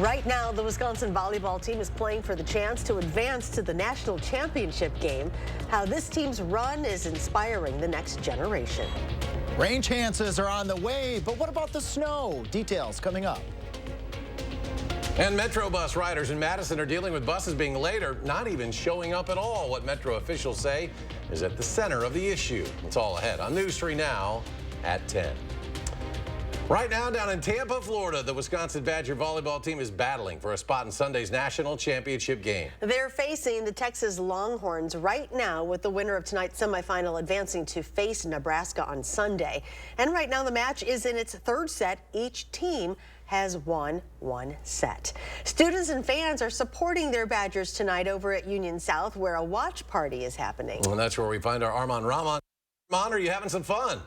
Right now, the Wisconsin volleyball team is playing for the chance to advance to the national championship game. How this team's run is inspiring the next generation. Rain chances are on the way, but what about the snow? Details coming up. And Metro bus riders in Madison are dealing with buses being late or not even showing up at all. What Metro officials say is at the center of the issue. It's all ahead on News 3 Now at 10. Right now down in Tampa, Florida, the Wisconsin Badger volleyball team is battling for a spot in Sunday's national championship game. They're facing the Texas Longhorns right now, with the winner of tonight's semifinal advancing to face Nebraska on Sunday. And right now the match is in its third set. Each team has won one set. Students and fans are supporting their Badgers tonight over at Union South, where a watch party is happening. And that's where we find our Armand Rahman. Armand, are you having some fun?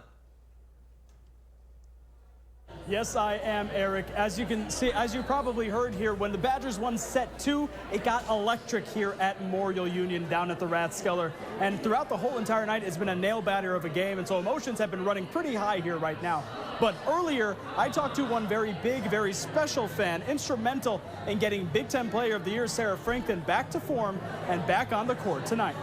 Yes, I am, Eric. As you can see, as you probably heard here, when the Badgers won set 2, it got electric here at Memorial Union down at the Rathskeller. And throughout the whole entire night, it's been a nail-biter of a game, and so emotions have been running pretty high here right now. But earlier, I talked to one very big, very special fan, instrumental in getting Big Ten Player of the Year, Sarah Franklin, back to form and back on the court tonight.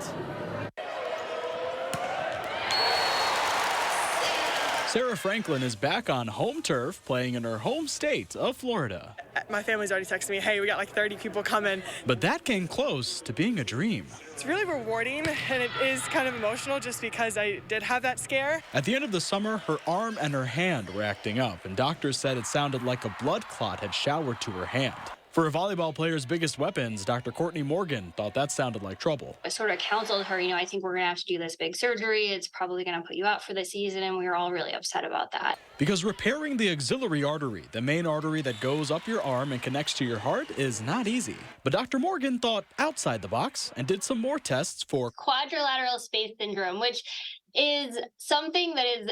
Sarah Franklin is back on home turf, playing in her home state of Florida. My family's already texted me, hey, we got like 30 people coming. But that came close to being a dream. It's really rewarding, and it is kind of emotional just because I did have that scare. At the end of the summer, her arm and her hand were acting up, and doctors said it sounded like a blood clot had showered to her hand. For a volleyball player's biggest weapons, Dr. Courtney Morgan thought that sounded like trouble. I sort of counseled her, I think we're going to have to do this big surgery. It's probably going to put you out for the season, and we were all really upset about that. Because repairing the axillary artery, the main artery that goes up your arm and connects to your heart, is not easy. But Dr. Morgan thought outside the box and did some more tests for quadrilateral space syndrome, which is something that is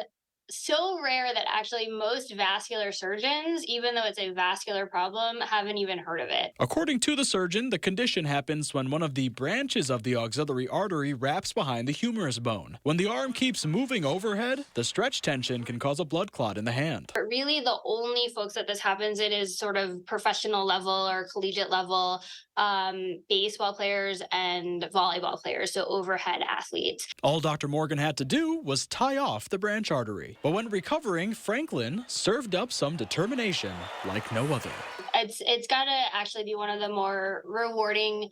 so rare that actually most vascular surgeons, even though it's a vascular problem, haven't even heard of it. According to the surgeon, the condition happens when one of the branches of the auxiliary artery wraps behind the humerus bone. When the arm keeps moving overhead, the stretch tension can cause a blood clot in the hand. But really, the only folks that this happens in is sort of professional level or collegiate level baseball players and volleyball players, so overhead athletes. All Dr. Morgan had to do was tie off the branch artery. But when recovering, Franklin served up some determination like no other. It's got to actually be one of the more rewarding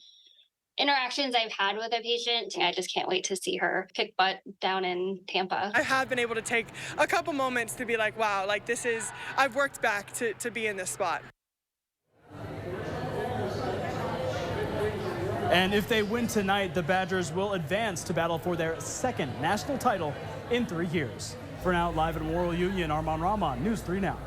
interactions I've had with a patient. I just can't wait to see her kick butt down in Tampa. I have been able to take a couple moments to be like, wow, like I've worked back to be in this spot. And if they win tonight, the Badgers will advance to battle for their second national title in 3 years. For now, live at Memorial Union, Armand Rahman, News 3 Now.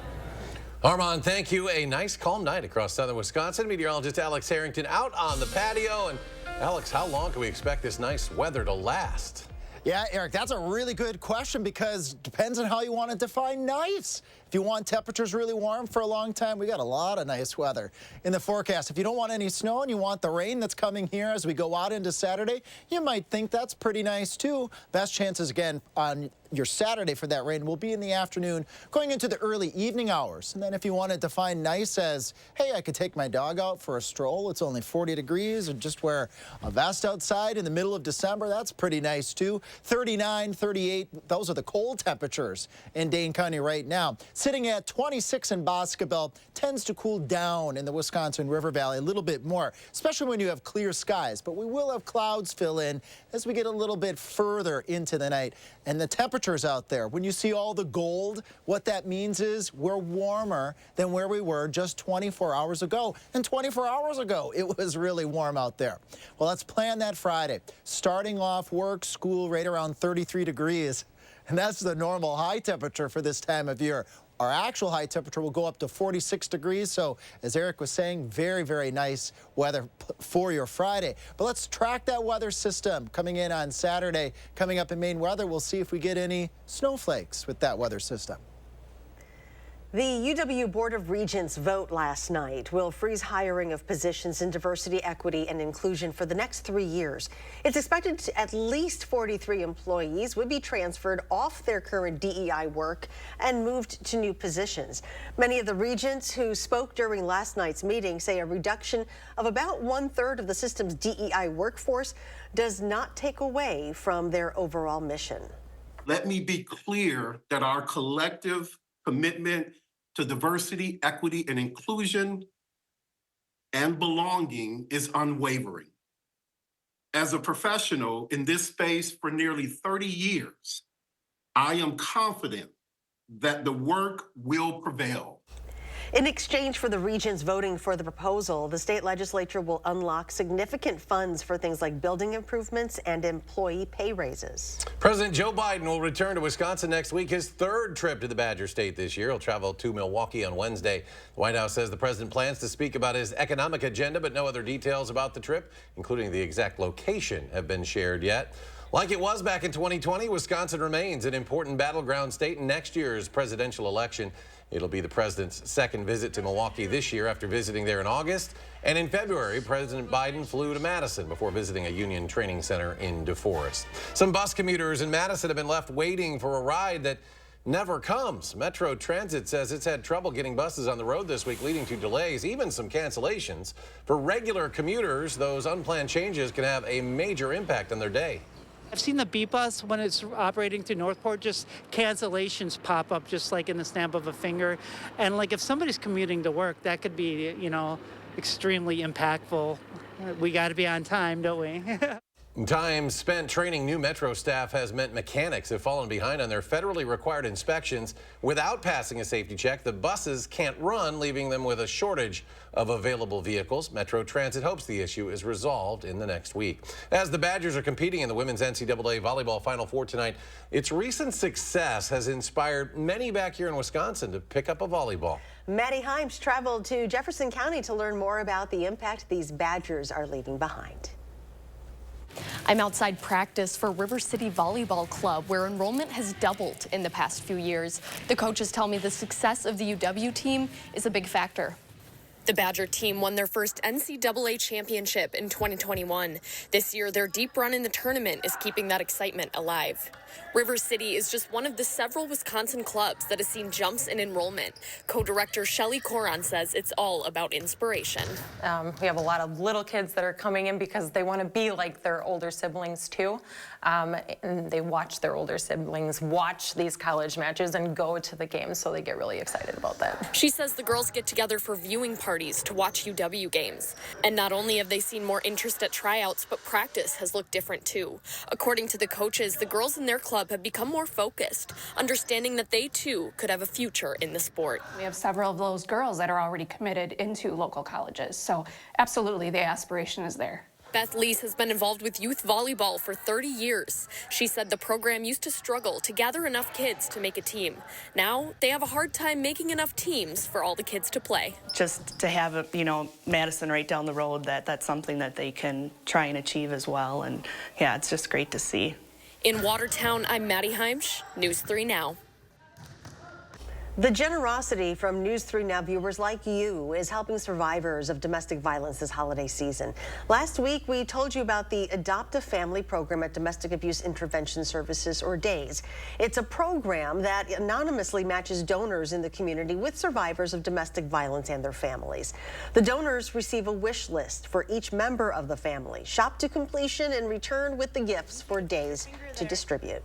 Armand, thank you. A nice calm night across southern Wisconsin. Meteorologist Alex Harrington out on the patio. And Alex, how long can we expect this nice weather to last? Yeah, Eric, that's a really good question because it depends on how you want to define nice. If you want temperatures really warm for a long time, we got a lot of nice weather in the forecast. If you don't want any snow and you want the rain that's coming here as we go out into Saturday, you might think that's pretty nice too. Best chances again on your Saturday for that rain will be in the afternoon going into the early evening hours. And then if you want to define nice as, hey, I could take my dog out for a stroll, it's only 40 degrees, and just wear a vest outside in the middle of December, that's pretty nice too. 39, 38, those are the cold temperatures in Dane County right now. Sitting at 26 in Boscobel, tends to cool down in the Wisconsin River Valley a little bit more, especially when you have clear skies. But we will have clouds fill in as we get a little bit further into the night. And the temperatures out there, when you see all the gold, what that means is we're warmer than where we were just 24 hours ago. And 24 hours ago, it was really warm out there. Well, let's plan that Friday. Starting off work, school right around 33 degrees. And that's the normal high temperature for this time of year. Our actual high temperature will go up to 46 degrees. So as Eric was saying, very, very nice weather for your Friday. But let's track that weather system coming in on Saturday. Coming up in Maine weather, we'll see if we get any snowflakes with that weather system. The UW Board of Regents vote last night will freeze hiring of positions in diversity, equity, and inclusion for the next 3 years. It's expected at least 43 employees would be transferred off their current DEI work and moved to new positions. Many of the regents who spoke during last night's meeting say a reduction of about 1/3 of the system's DEI workforce does not take away from their overall mission. Let me be clear that our collective commitment to diversity, equity, and inclusion and belonging is unwavering. As a professional in this space for nearly 30 years, I am confident that the work will prevail. In exchange for the regents voting for the proposal, the state legislature will unlock significant funds for things like building improvements and employee pay raises. President Joe Biden will return to Wisconsin next week, his third trip to the Badger State this year. He'll travel to Milwaukee on Wednesday. The White House says the president plans to speak about his economic agenda, but no other details about the trip, including the exact location, have been shared yet. Like it was back in 2020, Wisconsin remains an important battleground state in next year's presidential election. It'll be the president's second visit to Milwaukee this year after visiting there in August. And in February, President Biden flew to Madison before visiting a union training center in DeForest. Some bus commuters in Madison have been left waiting for a ride that never comes. Metro Transit says it's had trouble getting buses on the road this week, leading to delays, even some cancellations. For regular commuters, those unplanned changes can have a major impact on their day. I've seen the B bus when it's operating through Northport, just cancellations pop up just like in the snap of a finger. And like if somebody's commuting to work, that could be, extremely impactful. We got to be on time, don't we? Time spent training new Metro staff has meant mechanics have fallen behind on their federally required inspections. Without passing a safety check, the buses can't run, leaving them with a shortage of available vehicles. Metro Transit hopes the issue is resolved in the next week. As the Badgers are competing in the women's NCAA volleyball Final Four tonight, its recent success has inspired many back here in Wisconsin to pick up a volleyball. Maddie Himes traveled to Jefferson County to learn more about the impact these Badgers are leaving behind. I'm outside practice for River City Volleyball Club, where enrollment has doubled in the past few years. The coaches tell me the success of the UW team is a big factor. The Badger team won their first NCAA championship in 2021. This year, their deep run in the tournament is keeping that excitement alive. River City is just one of the several Wisconsin clubs that has seen jumps in enrollment. Co-director Shelly Coron says it's all about inspiration. We have a lot of little kids that are coming in because they want to be like their older siblings too. And they watch their older siblings watch these college matches and go to the games, so they get really excited about that. She says the girls get together for viewing parties to watch UW games. And not only have they seen more interest at tryouts, but practice has looked different too. According to the coaches, the girls in their club have become more focused, understanding that they too could have a future in the sport. We have several of those girls that are already committed into local colleges, so absolutely the aspiration is there. Beth Lees has been involved with youth volleyball for 30 years. She said the program used to struggle to gather enough kids to make a team. Now they have a hard time making enough teams for all the kids to play. Just to have, Madison right down the road, that's something that they can try and achieve as well. And yeah, it's just great to see. In Watertown, I'm Maddie Heimsch, News 3 Now. The generosity from News 3 Now viewers like you is helping survivors of domestic violence this holiday season. Last week, we told you about the Adopt a Family program at Domestic Abuse Intervention Services, or DAYS. It's a program that anonymously matches donors in the community with survivors of domestic violence and their families. The donors receive a wish list for each member of the family, shop to completion, and return with the gifts for DAYS to distribute.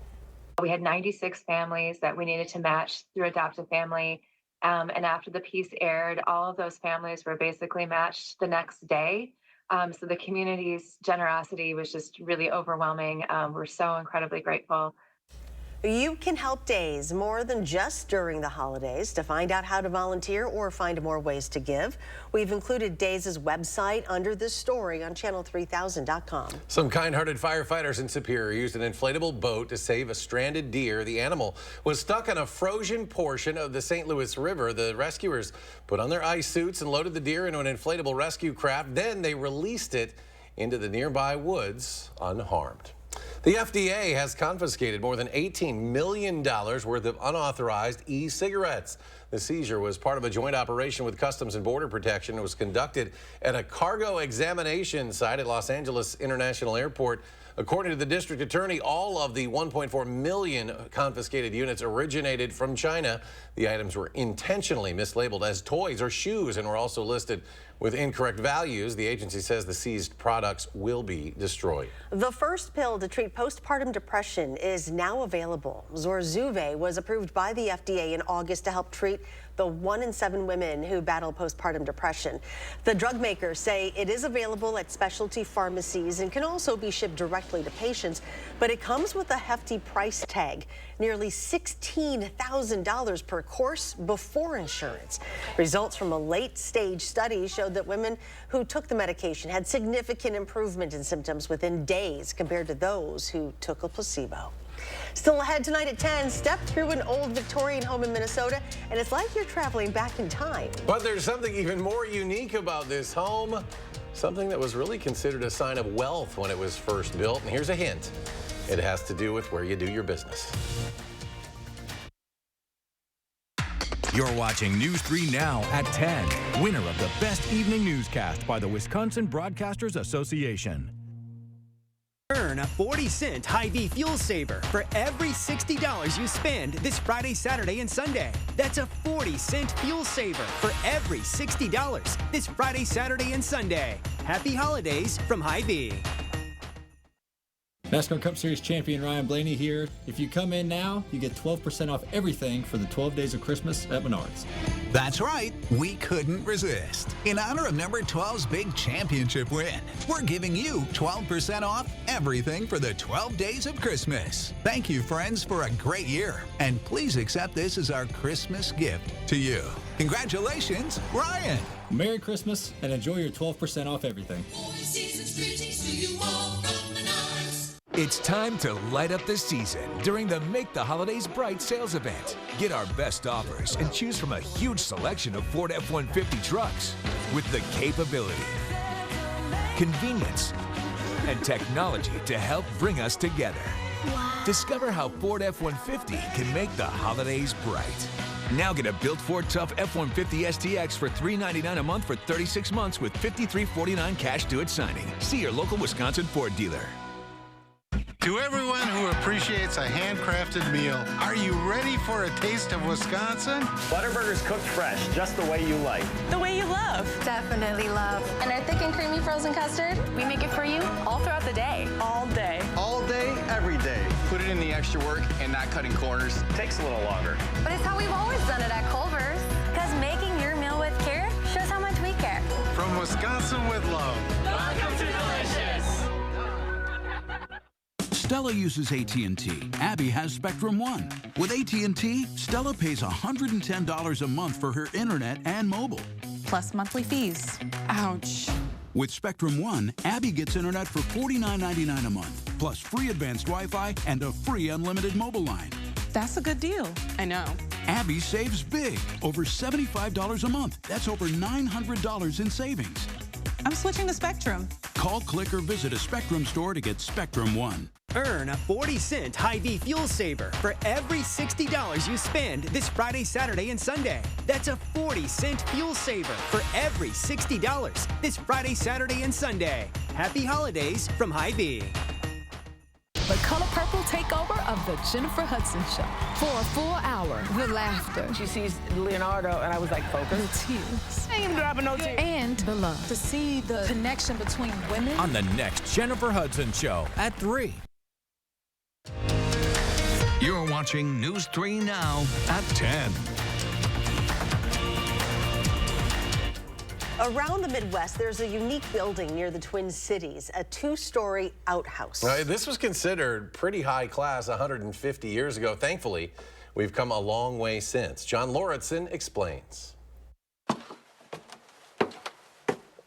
We had 96 families that we needed to match through Adopt a Family. And after the piece aired, all of those families were basically matched the next day. So the community's generosity was just really overwhelming. We're so incredibly grateful. You can help DAYS more than just during the holidays. To find out how to volunteer or find more ways to give, we've included DAYS' website under this story on channel3000.com. Some kind-hearted firefighters in Superior used an inflatable boat to save a stranded deer. The animal was stuck on a frozen portion of the St. Louis River. The rescuers put on their ice suits and loaded the deer into an inflatable rescue craft. Then they released it into the nearby woods unharmed. The FDA has confiscated more than $18 million worth of unauthorized e-cigarettes. The seizure was part of a joint operation with Customs and Border Protection. It was conducted at a cargo examination site at Los Angeles International Airport. According to the district attorney, all of the 1.4 million confiscated units originated from China. The items were intentionally mislabeled as toys or shoes and were also listed with incorrect values. The agency says the seized products will be destroyed. The first pill to treat postpartum depression is now available. Zurzuvae was approved by the FDA in August to help treat the 1 in 7 women who battle postpartum depression. The drug makers say it is available at specialty pharmacies and can also be shipped directly to patients, but it comes with a hefty price tag, nearly $16,000 per course before insurance. Results from a late-stage study showed that women who took the medication had significant improvement in symptoms within days compared to those who took a placebo. Still ahead tonight at 10, step through an old Victorian home in Minnesota, and it's like you're traveling back in time. But there's something even more unique about this home, something that was really considered a sign of wealth when it was first built. And here's a hint. It has to do with where you do your business. You're watching News 3 Now at 10. Winner of the Best Evening Newscast by the Wisconsin Broadcasters Association. Earn a 40-cent Hy-Vee fuel saver for every $60 you spend this Friday, Saturday, and Sunday. That's a 40-cent fuel saver for every $60 this Friday, Saturday, and Sunday. Happy holidays from Hy-Vee. NASCAR Cup Series champion Ryan Blaney here. If you come in now, you get 12% off everything for the 12 days of Christmas at Menards. That's right, we couldn't resist. In honor of number 12's big championship win, we're giving you 12% off everything for the 12 days of Christmas. Thank you, friends, for a great year. And please accept this as our Christmas gift to you. Congratulations, Ryan. Merry Christmas and enjoy your 12% off everything. It's time to light up the season during the Make the Holidays Bright sales event. Get our best offers and choose from a huge selection of Ford F-150 trucks with the capability, convenience, and technology to help bring us together. Wow. Discover how Ford F-150 can make the holidays bright. Now get a built Ford Tough F-150 STX for $399 a month for 36 months with $53.49 cash due at signing. See your local Wisconsin Ford dealer. To everyone who appreciates a handcrafted meal, are you ready for a taste of Wisconsin? Butterburger's cooked fresh, just the way you like. The way you love. Definitely love. And our thick and creamy frozen custard, we make it for you all throughout the day. All day. All day, every day. Put it in the extra work and not cutting corners. Takes a little longer. But it's how we've always done it at Culver's. Because making your meal with care shows how much we care. From Wisconsin with love. Welcome to Delicious. Stella uses AT&T. Abby has Spectrum One. With AT&T, Stella pays $110 a month for her internet and mobile. Plus monthly fees. Ouch. With Spectrum One, Abby gets internet for $49.99 a month, plus free advanced Wi-Fi and a free unlimited mobile line. That's a good deal. I know. Abby saves big, over $75 a month. That's over $900 in savings. I'm switching to Spectrum. Call, click, or visit a Spectrum store to get Spectrum One. Earn a 40-cent Hy-Vee fuel saver for every $60 you spend this Friday, Saturday, and Sunday. That's a 40-cent fuel saver for every $60 this Friday, Saturday, and Sunday. Happy holidays from Hy-Vee. The Color Purple takeover of the Jennifer Hudson Show. For a full hour, the laughter. She sees Leonardo, and I was like, focus. The tears. I ain't dropping no tears. And the love. To see the connection between women. On the next Jennifer Hudson Show at 3. You're watching News 3 Now at 10. Around the Midwest, there's a unique building near the Twin Cities, a 2-story outhouse. This was considered pretty high class 150 years ago. Thankfully, we've come a long way since. John Lauritsen explains.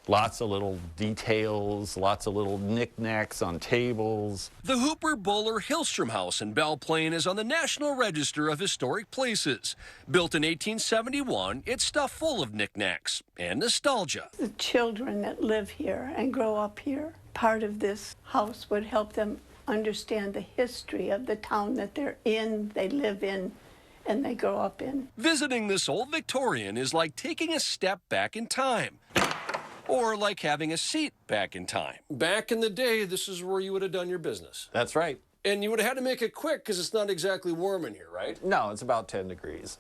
Lots of little details, lots of little knickknacks on tables. The Hooper Bowler Hillstrom House in Belle Plaine is on the National Register of Historic Places. Built in 1871, it's stuffed full of knickknacks and nostalgia. The children that live here and grow up here, part of this house would help them understand the history of the town that they're in, they live in, and they grow up in. Visiting this old Victorian is like taking a step back in time. Or like having a seat back in time. Back in the day, this is where you would have done your business. That's right. And you would have had to make it quick because it's not exactly warm in here, right? No, it's about 10 degrees.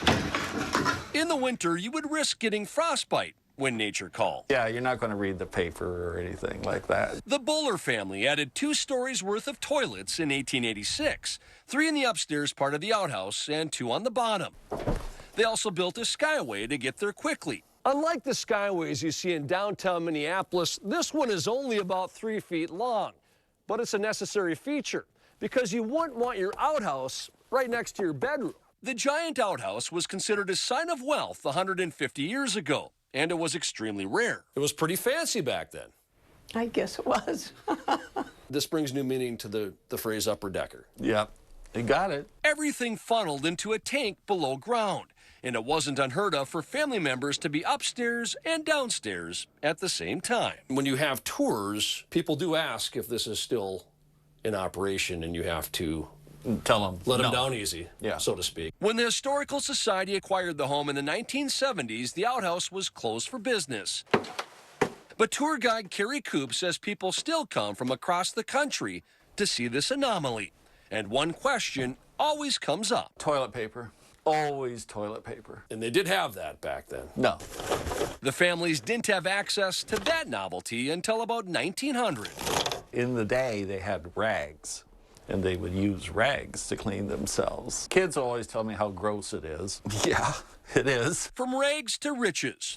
In the winter, you would risk getting frostbite when nature called. Yeah, you're not going to read the paper or anything like that. The Bowler family added 2 stories worth of toilets in 1886, 3 in the upstairs part of the outhouse and 2 on the bottom. They also built a skyway to get there quickly. Unlike the skyways you see in downtown Minneapolis, this one is only about 3 feet long. But it's a necessary feature because you wouldn't want your outhouse right next to your bedroom. The giant outhouse was considered a sign of wealth 150 years ago, and it was extremely rare. It was pretty fancy back then. I guess it was. This brings new meaning to the phrase upper decker. Yeah, you got it. Everything funneled into a tank below ground. And it wasn't unheard of for family members to be upstairs and downstairs at the same time. When you have tours, people do ask if this is still in operation, and you have to tell them, let them down easy, yeah, so to speak. When the Historical Society acquired the home in the 1970s, the outhouse was closed for business. But tour guide Carrie Coop says people still come from across the country to see this anomaly. And one question always comes up. Toilet paper. Always toilet paper. And they did have that back then. No. The families didn't have access to that novelty until about 1900. In the day, they had rags, and they would use rags to clean themselves. Kids always tell me how gross it is. Yeah, it is. From rags to riches.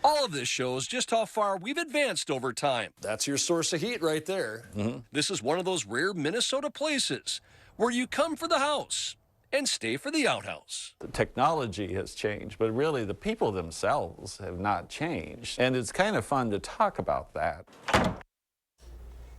All of this shows just how far we've advanced over time. That's your source of heat right there. Mm-hmm. This is one of those rare Minnesota places where you come for the house and stay for the outhouse. The technology has changed, but really the people themselves have not changed. And it's kind of fun to talk about that.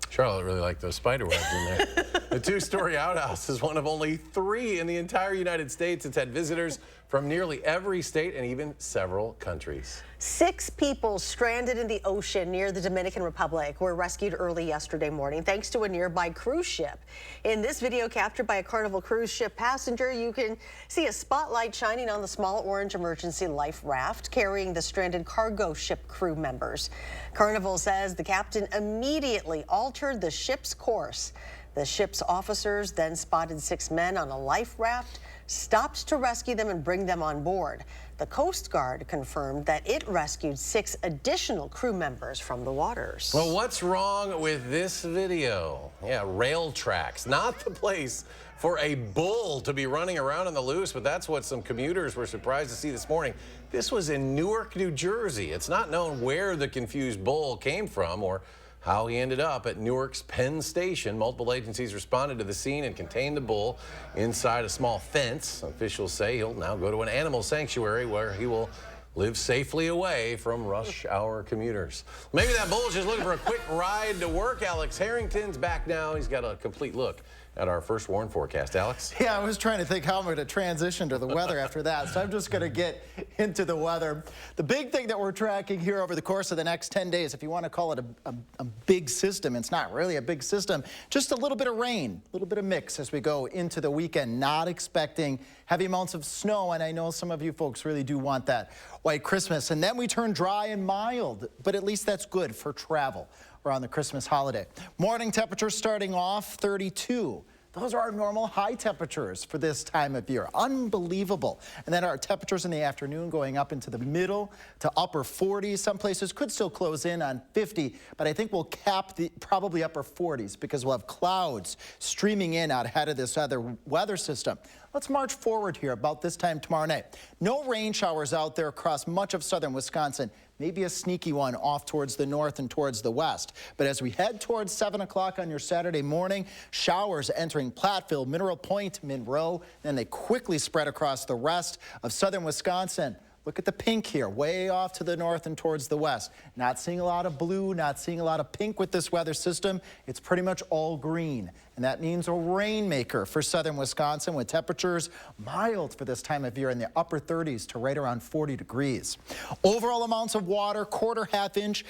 Charlotte really liked those spider webs in there. The 2-story outhouse is one of only 3 in the entire United States. It's had visitors from nearly every state and even several countries. 6 people stranded in the ocean near the Dominican Republic were rescued early yesterday morning thanks to a nearby cruise ship. In this video captured by a Carnival cruise ship passenger, you can see a spotlight shining on the small orange emergency life raft carrying the stranded cargo ship crew members. Carnival says the captain immediately altered the ship's course. The ship's officers then spotted 6 men on a life raft, stopped to rescue them and bring them on board. The Coast Guard confirmed that it rescued 6 additional crew members from the waters. Well, what's wrong with this video? Yeah, rail tracks, not the place for a bull to be running around on the loose, but that's what some commuters were surprised to see this morning. This was in Newark, New Jersey. It's not known where the confused bull came from or how he ended up at Newark's Penn Station. Multiple agencies responded to the scene and contained the bull inside a small fence. Officials say he'll now go to an animal sanctuary where he will live safely away from rush hour commuters. Maybe that bull's just looking for a quick ride to work. Alex Harrington's back now. He's got a complete look at our first warn forecast. Alex? Yeah, I was trying to think how I'm going to transition to the weather after that, so I'm just going to get into the weather. The big thing that we're tracking here over the course of the next 10 days, if you want to call it a big system, it's not really a big system, just a little bit of rain, a little bit of mix as we go into the weekend. Not expecting heavy amounts of snow, and I know some of you folks really do want that white Christmas. And then we turn dry and mild, but at least that's good for travel around the Christmas holiday. Morning temperatures starting off 32. Those are our normal high temperatures for this time of year. Unbelievable. And then our temperatures in the afternoon going up into the middle to upper 40s. Some places could still close in on 50, but I think we'll cap the probably upper 40s because we'll have clouds streaming in out ahead of this other weather system. Let's march forward here about this time tomorrow night. No rain showers out there across much of southern Wisconsin. Maybe a sneaky one off towards the north and towards the west. But as we head towards 7 o'clock on your Saturday morning, showers entering Platteville, Mineral Point, Monroe, then they quickly spread across the rest of southern Wisconsin. Look at the pink here, way off to the north and towards the west. Not seeing a lot of blue, not seeing a lot of pink with this weather system. It's pretty much all green. And that means a rainmaker for southern Wisconsin with temperatures mild for this time of year in the upper 30s to right around 40 degrees. Overall amounts of water, quarter, half inch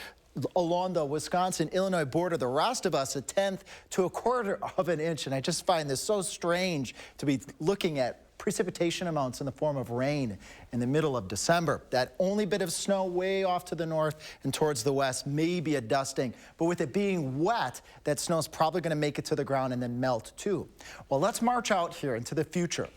along the Wisconsin-Illinois border. The rest of us, 1/10 to 1/4 of an inch. And I just find this so strange to be looking at precipitation amounts in the form of rain in the middle of December. That only bit of snow way off to the north and towards the west may be a dusting, but with it being wet, that snow is probably going to make it to the ground and then melt too. Well, let's march out here into the future.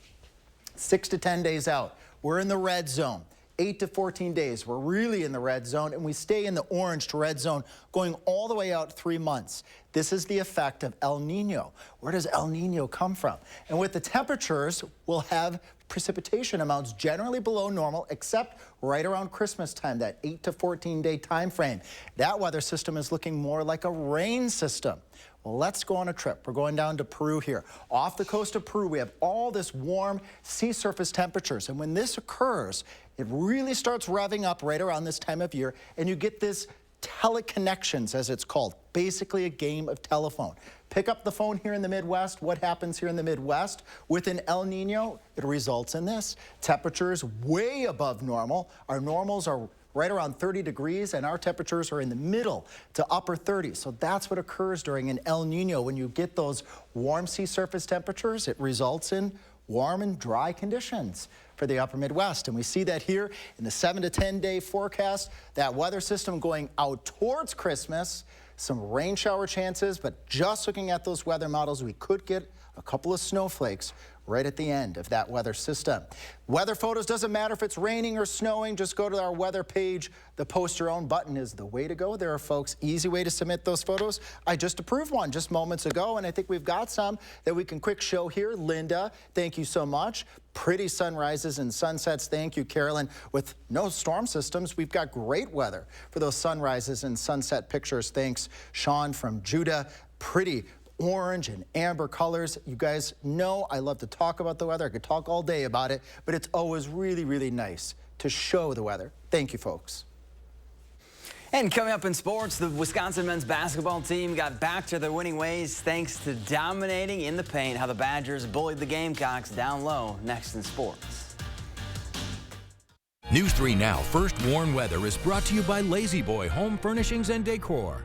6 to 10 days out, we're in the red zone. 8 to 14 days, we're really in the red zone, and we stay in the orange to red zone going all the way out 3 months. This is the effect of El Nino. Where does El Nino come from? And with the temperatures, we'll have precipitation amounts generally below normal, except right around Christmas time, that 8 to 14 day time frame. That weather system is looking more like a rain system. Well, let's go on a trip. We're going down to Peru here. Off the coast of Peru, we have all this warm sea surface temperatures. And when this occurs, it really starts revving up right around this time of year, and you get this teleconnections, as it's called, basically a game of telephone. Pick up the phone here in the Midwest. What happens here in the Midwest? With an El Nino, it results in this. Temperatures way above normal. Our normals are right around 30 degrees, and our temperatures are in the middle to upper 30s. So that's what occurs during an El Nino. When you get those warm sea surface temperatures, it results in warm and dry conditions for the upper Midwest. And we see that here in the 7 to 10 day forecast, that weather system going out towards Christmas, some rain shower chances, but just looking at those weather models, we could get a couple of snowflakes right at the end of that weather system. Weather photos, doesn't matter if it's raining or snowing, just go to our weather page. The post your own button is the way to go. There are, folks, easy way to submit those photos. I just approved one just moments ago, and I think we've got some that we can quick show here. Linda, thank you so much. Pretty sunrises and sunsets. Thank you, Carolyn. With no storm systems, we've got great weather for those sunrises and sunset pictures. Thanks, Sean from Judah. Pretty orange and amber colors. You guys know I love to talk about the weather. I could talk all day about it, but it's always really, really nice to show the weather. Thank you, folks. And coming up in sports, the Wisconsin men's basketball team got back to their winning ways thanks to dominating in the paint. How the Badgers bullied the Gamecocks down low. Next in sports. News 3 Now First Warn Weather is brought to you by Lazy Boy Home Furnishings and Decor.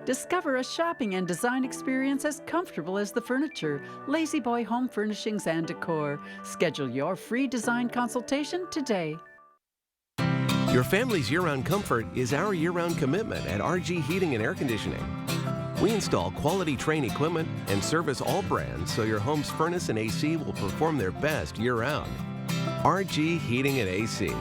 Discover a shopping and design experience as comfortable as the furniture. Lazy Boy Home Furnishings and Decor. Schedule your free design consultation today. Your family's year-round comfort is our year-round commitment at RG Heating and Air Conditioning. We install quality Trane equipment and service all brands so your home's furnace and AC will perform their best year-round. RG Heating and AC.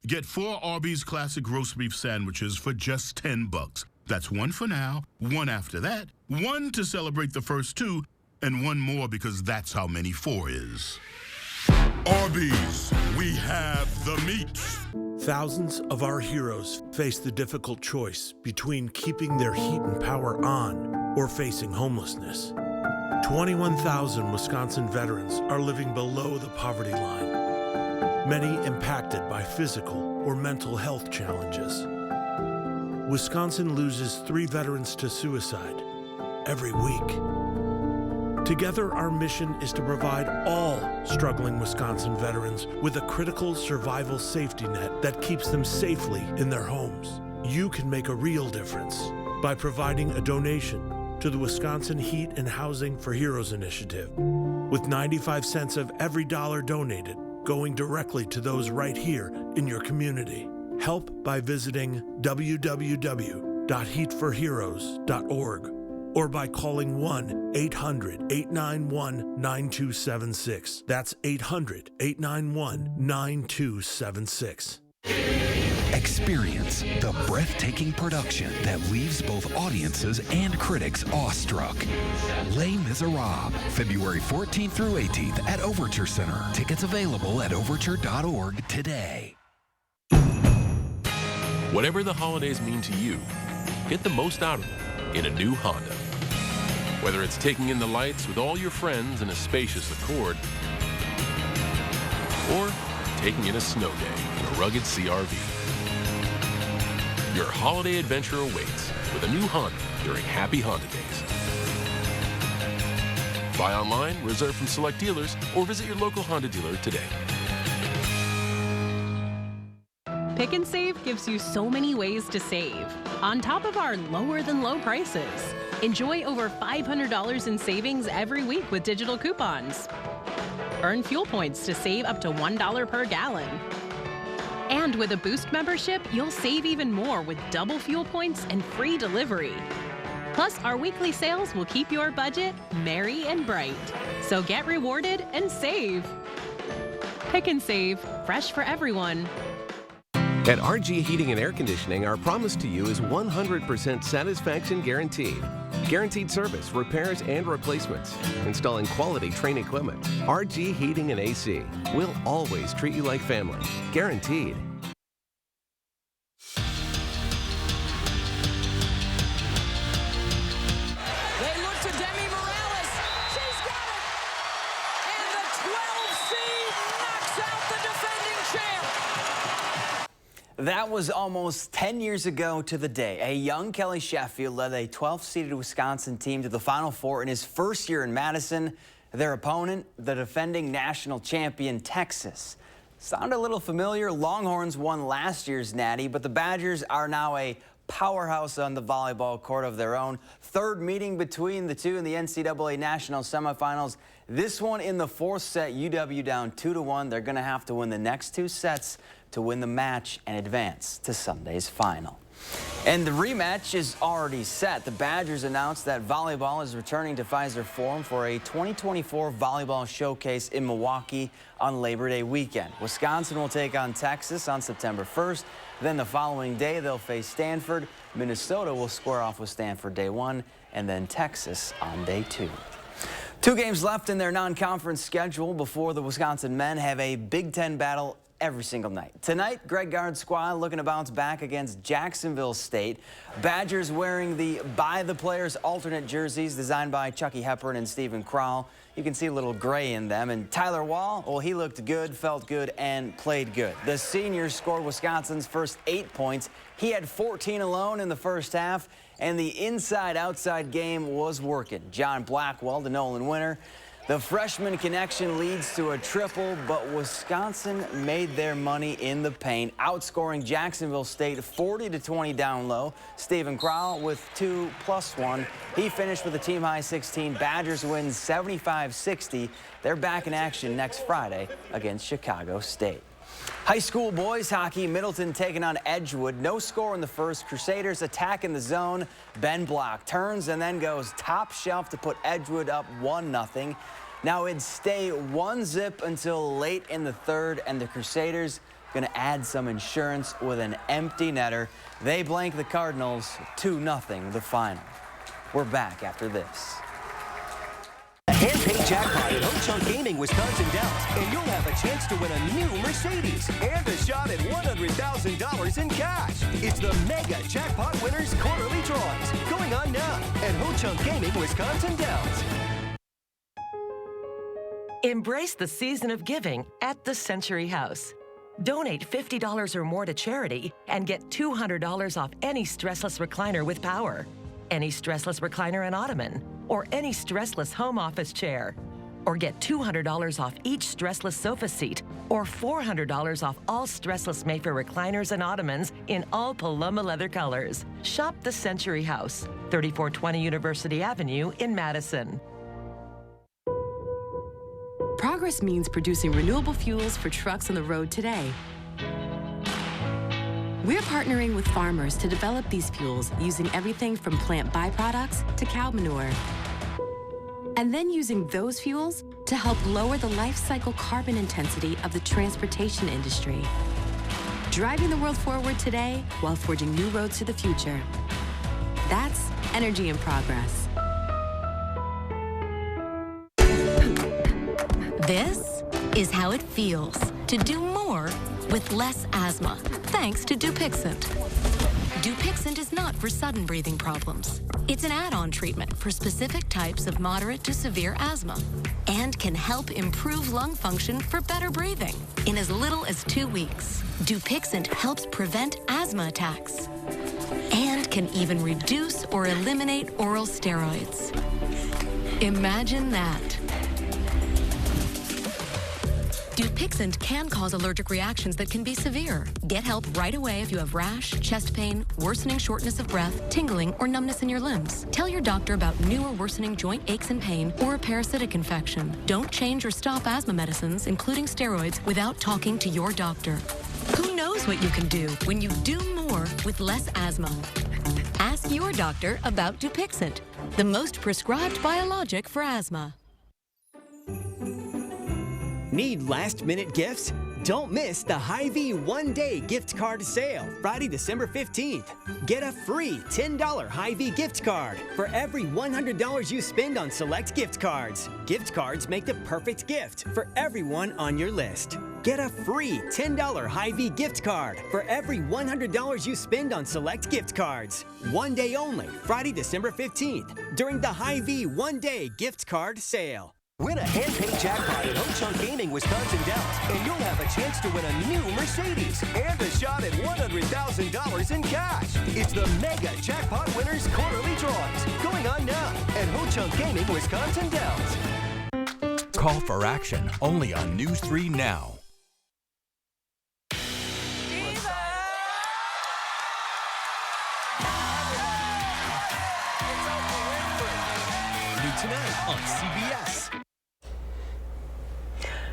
Get 4 Arby's Classic Roast Beef Sandwiches for just $10. That's one for now, one after that, one to celebrate the first 2, and one more because that's how many 4 is. Arby's, we have the meat. Thousands of our heroes face the difficult choice between keeping their heat and power on or facing homelessness. 21,000 Wisconsin veterans are living below the poverty line, many impacted by physical or mental health challenges. Wisconsin loses 3 veterans to suicide every week. Together, our mission is to provide all struggling Wisconsin veterans with a critical survival safety net that keeps them safely in their homes. You can make a real difference by providing a donation to the Wisconsin Heat and Housing for Heroes initiative, with 95 cents of every dollar donated going directly to those right here in your community. Help by visiting www.heatforheroes.org or by calling 1-800-891-9276. That's 800-891-9276. Experience the breathtaking production that leaves both audiences and critics awestruck. Les Miserables, February 14th through 18th at Overture Center. Tickets available at overture.org today. Whatever the holidays mean to you, get the most out of them in a new Honda. Whether it's taking in the lights with all your friends in a spacious Accord, or taking in a snow day in a rugged CRV. Your holiday adventure awaits with a new Honda during Happy Honda Days. Buy online, reserve from select dealers, or visit your local Honda dealer today. Pick and Save gives you so many ways to save, on top of our lower than low prices. Enjoy over $500 in savings every week with digital coupons. Earn fuel points to save up to $1 per gallon. And with a Boost membership, you'll save even more with double fuel points and free delivery. Plus, our weekly sales will keep your budget merry and bright. So get rewarded and save. Pick and Save, fresh for everyone. At RG Heating and Air Conditioning, our promise to you is 100% satisfaction guaranteed. Guaranteed service, repairs, and replacements. Installing quality Trane equipment. RG Heating and AC. We'll always treat you like family. Guaranteed. They look to Demi Morales. She's got it. And the 12 seed knocks out the defending champ. That was almost 10 years ago to the day. A young Kelly Sheffield led a 12th-seeded Wisconsin team to the Final Four in his first year in Madison. Their opponent, the defending national champion, Texas. Sound a little familiar? Longhorns won last year's Natty, but the Badgers are now a powerhouse on the volleyball court of their own. Third meeting between the two in the NCAA National Semifinals. This one in the fourth set, UW down 2-1. They're going to have to win the next two sets to win the match and advance to Sunday's final. And the rematch is already set. The Badgers announced that volleyball is returning to Pfizer Forum for a 2024 volleyball showcase in Milwaukee on Labor Day weekend. Wisconsin will take on Texas on September 1st. Then the following day, they'll face Stanford. Minnesota will square off with Stanford day one, and then Texas on day two. 2 games left in their non-conference schedule before the Wisconsin men have a Big Ten battle every single night. Tonight, Greg Gard's squad looking to bounce back against Jacksonville State. Badgers wearing the By the Players alternate jerseys designed by Chucky Hepburn and Stephen Crowell. You can see a little gray in them. And Tyler Wall, well, he looked good, felt good, and played good. The senior scored Wisconsin's first 8 points. He had 14 alone in the first half, and the inside-outside game was working. John Blackwell, the Nolan winner. The freshman connection leads to a triple, but Wisconsin made their money in the paint, outscoring Jacksonville State 40-20 down low. Stephen Crowell with 2+1. He finished with a team-high 16. Badgers win 75-60. They're back in action next Friday against Chicago State. High school boys hockey, Middleton taking on Edgewood. No score in the first. Crusaders attack in the zone. Ben Block turns and then goes top shelf to put Edgewood up 1-0. Now it'd stay 1-0 until late in the third, and the Crusaders going to add some insurance with an empty netter. They blank the Cardinals 2-0 the final. We're back after this. Hand-paid jackpot at Ho Chunk Gaming Wisconsin Dells, and you'll have a chance to win a new Mercedes and a shot at $100,000 in cash. It's the Mega Jackpot Winners Quarterly Drawings going on now at Ho Chunk Gaming Wisconsin Dells. Embrace the season of giving at the Century House. Donate $50 or more to charity and get $200 off any stressless recliner with power, any stressless recliner and ottoman, or any stressless home office chair. Or get $200 off each stressless sofa seat, or $400 off all stressless Mayfair recliners and ottomans in all Paloma leather colors. Shop the Century House, 3420 University Avenue in Madison. Progress means producing renewable fuels for trucks on the road today. We're partnering with farmers to develop these fuels using everything from plant byproducts to cow manure. And then using those fuels to help lower the life cycle carbon intensity of the transportation industry. Driving the world forward today while forging new roads to the future. That's energy in progress. This is how it feels to do more with less asthma, thanks to Dupixent. Dupixent is not for sudden breathing problems. It's an add-on treatment for specific types of moderate to severe asthma and can help improve lung function for better breathing in as little as 2 weeks. Dupixent helps prevent asthma attacks and can even reduce or eliminate oral steroids. Imagine that. Dupixent can cause allergic reactions that can be severe. Get help right away if you have rash, chest pain, worsening shortness of breath, tingling, or numbness in your limbs. Tell your doctor about new or worsening joint aches and pain or a parasitic infection. Don't change or stop asthma medicines, including steroids, without talking to your doctor. Who knows what you can do when you do more with less asthma? Ask your doctor about Dupixent, the most prescribed biologic for asthma. Need last-minute gifts? Don't miss the Hy-Vee one-day gift card sale, Friday, December 15th. Get a free $10 Hy-Vee gift card for every $100 you spend on select gift cards. Gift cards make the perfect gift for everyone on your list. Get a free $10 Hy-Vee gift card for every $100 you spend on select gift cards. One day only, Friday, December 15th, during the Hy-Vee one-day gift card sale. Win a hand-paid jackpot at Ho-Chunk Gaming Wisconsin Dells, and you'll have a chance to win a new Mercedes and a shot at $100,000 in cash. It's the Mega Jackpot Winners Quarterly Drawings, going on now at Ho-Chunk Gaming Wisconsin Dells. Call for action only on News 3 Now. New tonight on CBS.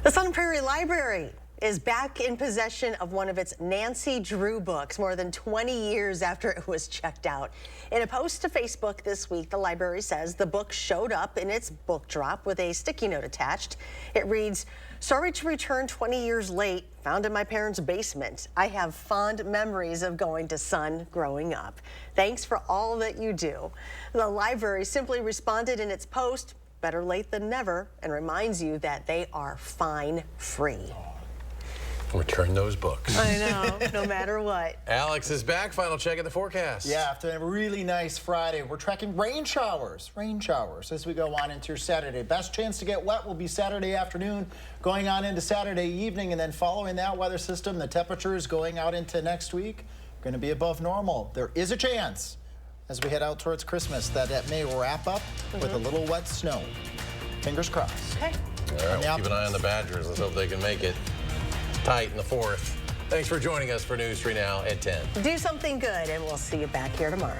The Sun Prairie Library is back in possession of one of its Nancy Drew books more than 20 years after it was checked out. In a post to Facebook this week, the library says the book showed up in its book drop with a sticky note attached. It reads, "Sorry to return 20 years late, found in my parents' basement. I have fond memories of going to Sun growing up. Thanks for all that you do." The library simply responded in its post, "Better late than never," and reminds you that they are fine-free. Return those books. I know, no matter what. Alex is back. Final check of the forecast. Yeah, after a really nice Friday, we're tracking rain showers as we go on into your Saturday. Best chance to get wet will be Saturday afternoon, going on into Saturday evening, and then following that weather system, the temperatures going out into next week going to be above normal. There is a chance as we head out towards Christmas that it may wrap up with a little wet snow. Fingers crossed. Okay. All right, we'll keep an eye on the Badgers. Let's hope they can make it tight in the fourth. Thanks for joining us for News 3 Now at 10. Do something good, and we'll see you back here tomorrow.